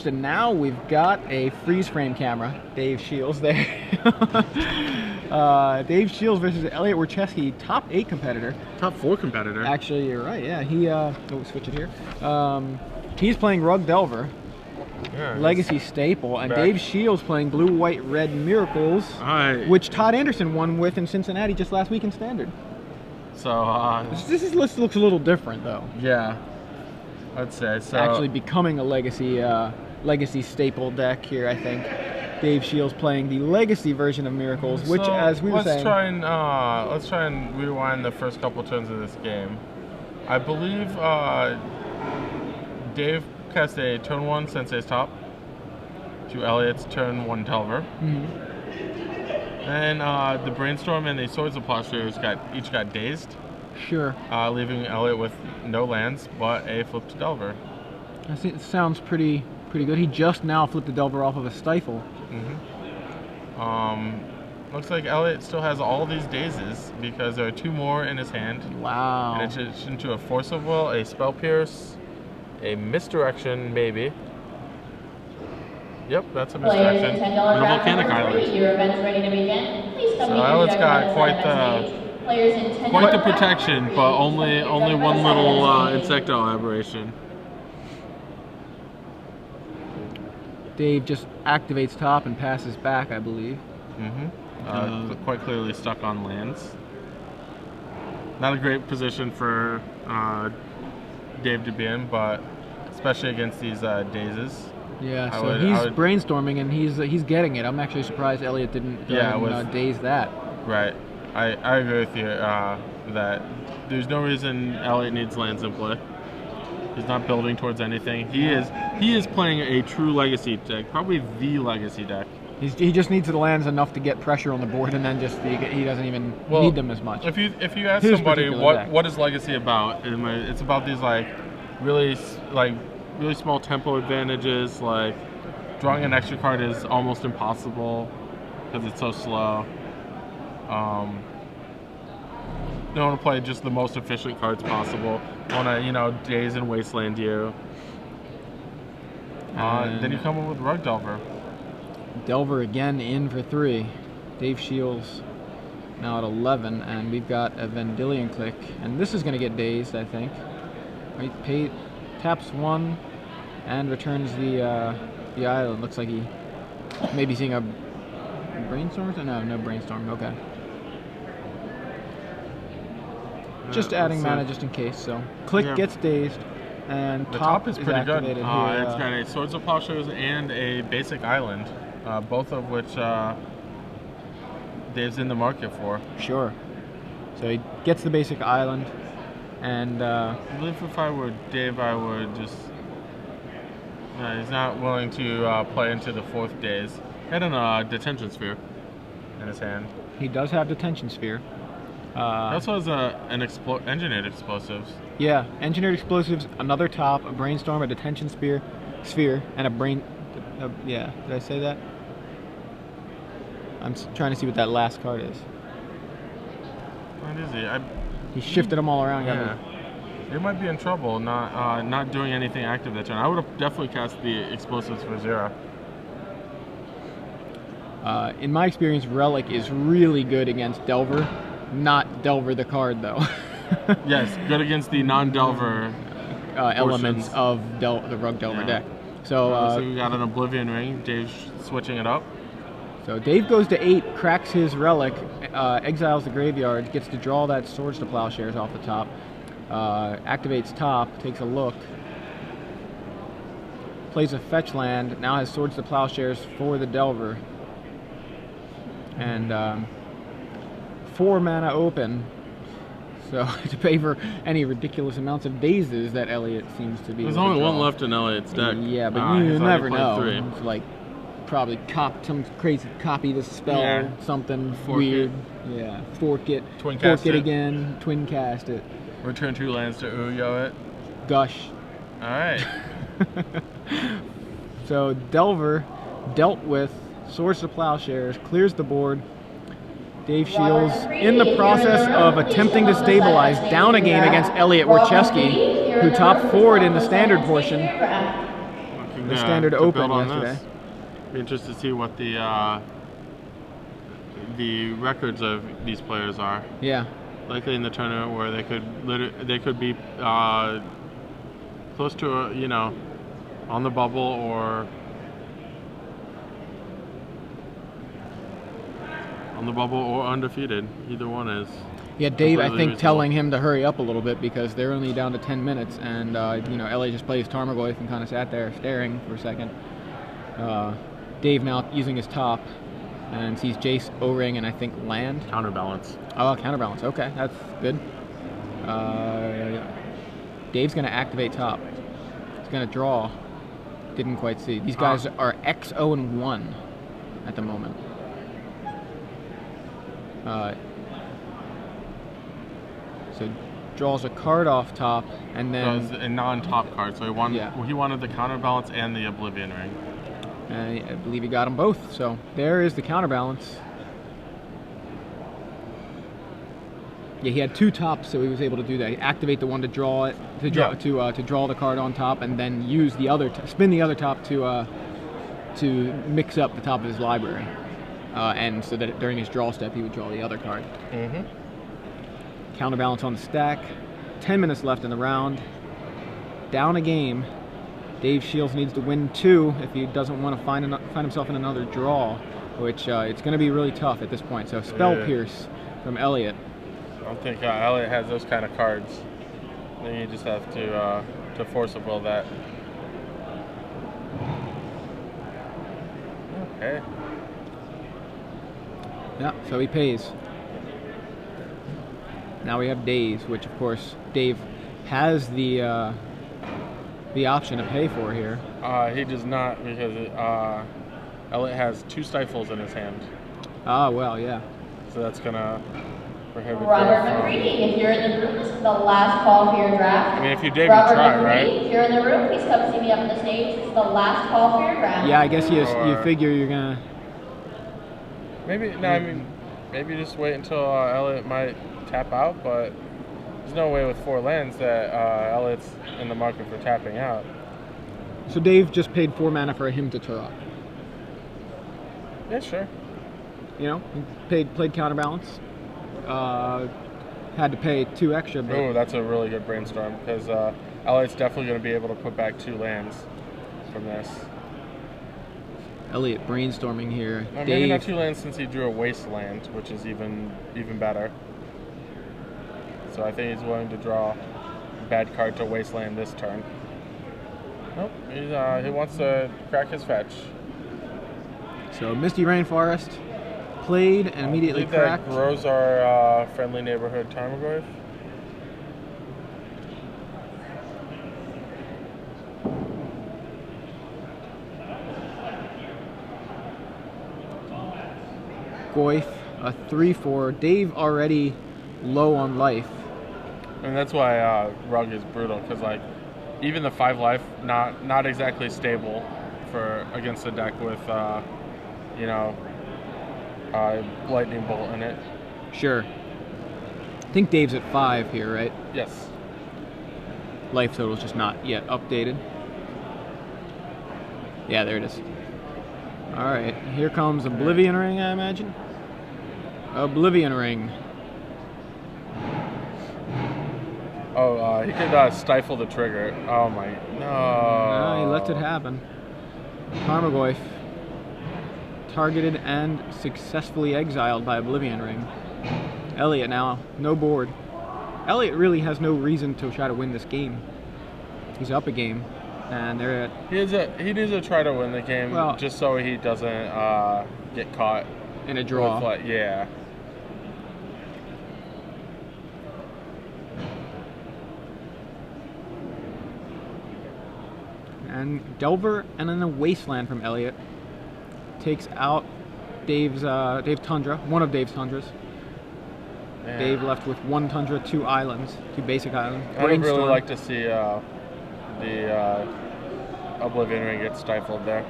And now we've got a freeze frame camera. Dave Shiels there. Dave Shiels versus Elliott Worchesky, top 8 competitor. Top 4 competitor. Actually, you're right. Yeah, he. Oh, switch it here. He's playing Rug Delver, yeah, Legacy Staple, and back. Dave Shiels playing Blue, White, Red Miracles, which Todd Anderson won with in Cincinnati just last week in Standard. So this list looks a little different though. Yeah, I'd say so. Actually, becoming a Legacy Staple deck here, I think. Dave Shiels playing the Legacy version of Miracles, which, so as we were saying, let's try and rewind the first couple turns of this game. I believe Dave cast a turn 1 Sensei's Top to Elliott's turn 1 Delver. And the Brainstorm and the Swords of Plowshares each got dazed. Sure. Leaving Elliott with no lands but a flip to Delver. I think it sounds pretty good. He just now flipped the Delver off of a Stifle. Looks like Elliott still has all these dazes because there are 2 more in his hand. Wow. In addition to a Force of Will, a Spell Pierce, a Misdirection, maybe. Yep, that's a Misdirection. And a Volcanic Island. Your event's ready to begin. Please come So Elliott's got quite the protection, but only one little Insecto aberration. Dave just activates top and passes back, I believe. Quite clearly stuck on lands. Not a great position for Dave to be in, but especially against these dazes. Yeah, so he's brainstorming and he's getting it. I'm actually surprised Elliott didn't daze that. Right. I agree with you that there's no reason Elliott needs lands in play. He's not building towards anything. He is playing a true Legacy deck, probably the Legacy deck. He just needs the lands enough to get pressure on the board, and then he doesn't even need them as much. If you ask somebody what is Legacy about, it's about these really small tempo advantages. Like drawing an extra card is almost impossible because it's so slow. Don't want to play just the most efficient cards possible. Want to daze and wasteland you. Then you come up with Rug Delver. Delver again in for 3. Dave Shiels now at 11, and we've got a Vendilion Click, and this is going to get dazed, I think. Right, taps 1 and returns the island. Looks like he may be seeing a Brainstorm. No Brainstorm. Okay. Just adding mana just in case. So Click gets dazed, and the top is pretty good. Here. It's got a Swords of Plowshares and a basic island, both of which Dave's in the market for. Sure. So he gets the basic island, and I believe if I were Dave, I would just. He's not willing to play into the 4th daze. He had a Detention Sphere in his hand. He does have Detention Sphere. He also has Engineered Explosives. Yeah, Engineered Explosives, another top, a Brainstorm, a Detention Sphere, and a Brain... yeah, did I say that? I'm trying to see what that last card is. What is he? He shifted them all around. Yeah. They might be in trouble not doing anything active that turn. I would have definitely cast the Explosives for 0. In my experience, Relic is really good against Delver. Not Delver the card, though. Yes, good against the non-Delver elements of the Rug Delver deck. So we got an Oblivion Ring. Dave's switching it up. So Dave goes to 8, cracks his Relic, exiles the graveyard, gets to draw that Swords to Plowshares off the top, activates top, takes a look, plays a fetch land, now has Swords to Plowshares for the Delver, and 4 mana open, so to pay for any ridiculous amounts of dazes that Elliott seems to be. There's only 1 left in Elliott's deck. Yeah, but you never know. It's like probably some crazy copy the spell, something weird. Yeah, fork it again, twin cast it. Return 2 lands to Uyo it. Gush. All right. So Delver dealt with Swords to Plowshares, clears the board. Dave Shiels in the process of attempting to stabilize down a game against Elliott Worchesky, who topped forward in the standard portion. the standard to open build on yesterday. This. Be interested to see what the records of these players are. Yeah. Likely in the tournament where they could be close to on the bubble or undefeated. Either one is. Yeah, Dave, I think, telling him to hurry up a little bit because they're only down to 10 minutes, and Elliott just plays Tarmogoyf and kind of sat there staring for a second. Dave now using his top and sees Jace, O-Ring, and I think land. Counterbalance. Oh, counterbalance. Okay, that's good. Dave's going to activate top. He's going to draw. Didn't quite see. These guys are X-0-1 at the moment. So draws a card off top, and then a non-top card. So he wanted the counterbalance and the Oblivion Ring. I believe he got them both. So there is the counterbalance. Yeah, he had two tops, so he was able to do that. Activate the one to draw it, to draw the card on top, and then use the other, spin the other top to mix up the top of his library, and so that during his draw step he would draw the other card. Mm-hmm. Counterbalance on the stack. 10 minutes left in the round. Down a game. Dave Shiels needs to win 2 if he doesn't want to find himself in another draw, which it's going to be really tough at this point. So Spell Pierce from Elliott. I don't think Elliott has those kind of cards. I think you just have to force a will that. Okay. Yeah, so he pays. Now we have Days, which of course Dave has the option to pay for here. He does not, because Elliott has 2 stifles in his hand. Ah, well, yeah. So that's gonna prohibit. Robert McCready, if you're in the room, this is the last call for your draft. I mean, if you Dave, Robert you try, McCready, right? if you're in the room, please come see me up on the stage. This is the last call for your draft. Yeah, I guess you figure you're gonna. Maybe no. I mean, maybe just wait until Elliott might tap out, but there's no way with 4 lands that Elliott's in the market for tapping out. So Dave just paid 4 mana for him to Turok. Yeah, sure. You know, he played counterbalance. Had to pay 2 extra. But Ooh, that's a really good brainstorm, because Elliott's definitely going to be able to put back 2 lands from this. Elliott brainstorming here. Well, maybe not 2 lands since he drew a wasteland, which is even better. So I think he's willing to draw a bad card to wasteland this turn. Nope, he wants to crack his fetch. So Misty Rainforest played and immediately cracked. That grows our friendly neighborhood Tarmogoyf. Goyf, a 3/4. Dave already low on life. And that's why Rug is brutal, because like even the 5 life not exactly stable for against a deck with lightning bolt in it. Sure. I think Dave's at 5 here, right? Yes. Life total's just not yet updated. Yeah, there it is. All right, here comes Oblivion Ring, I imagine. Oblivion Ring. Oh, he could stifle the trigger. Oh my, no. He lets it happen. Tarmogoyf. Targeted and successfully exiled by Oblivion Ring. Elliott now, no board. Elliott really has no reason to try to win this game. He's up a game, and they're at... He needs to try to win the game, well, just so he doesn't get caught in a draw. With, yeah. And Delver, and then a Wasteland from Elliott. Takes out Dave's Tundra, one of Dave's Tundras. Man. Dave left with 1 Tundra, 2 islands, 2 basic islands. I would really like to see the Oblivion Ring get stifled there.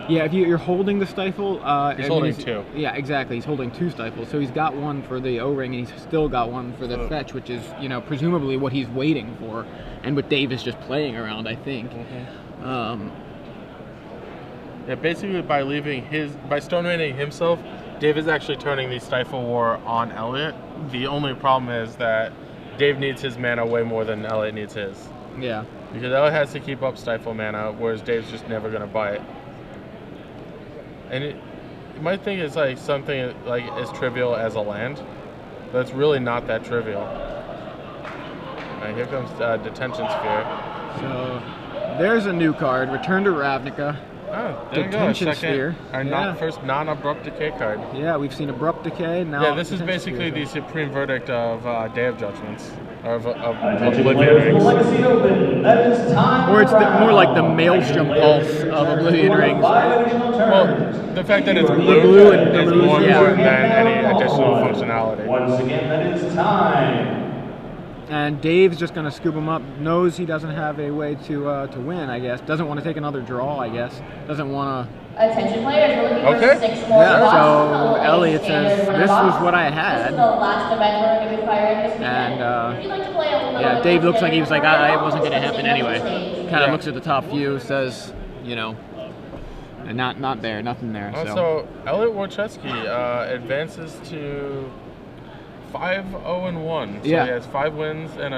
Yeah, if you're holding the stifle... he's holding 2. Yeah, exactly. He's holding 2 stifles. So he's got 1 for the O-Ring, and he's still got 1 for the fetch, which is, presumably what he's waiting for, and what Dave is just playing around, I think. Mm-hmm. Yeah, basically by stonemanning himself, Dave is actually turning the Stifle War on Elliott. The only problem is that Dave needs his mana way more than Elliott needs his. Yeah. Because Elliott has to keep up Stifle mana, whereas Dave's just never going to bite. And you might think it's like something like as trivial as a land, but it's really not that trivial. Alright, here comes Detention Sphere. So there's a new card, Return to Ravnica. Oh, there Detention you go. Sphere. Our first non-Abrupt Decay card. Yeah, we've seen Abrupt Decay. Now Yeah, this is basically the supreme verdict of Day of Judgments. Or of Attention Oblivion players, the Rings. Legacy Open. That is time. Or it's more like the Maelstrom Pulse of Oblivion Rings. Well, the fact that it's The blue, blue and is blues, more yeah. important than any additional functionality. Once again, that is time. And Dave's just going to scoop him up. Knows he doesn't have a way to win, I guess. Doesn't want to take another draw, I guess. Doesn't want to... Attention players, we're looking Okay. for 6 more Yeah, spots. so Like Elliott standard says, winner this box. was what I This had. is the last event we're going to be firing this weekend. And, If you'd like to play a little Yeah, bit Dave more looks like he was like, standard it wasn't going to happen stage. anyway. Kind of Yeah. looks at the top few, says, you know, and not there, nothing there. So Elliott Worchesky advances to 5-0-1. So Yeah. he has 5 wins and a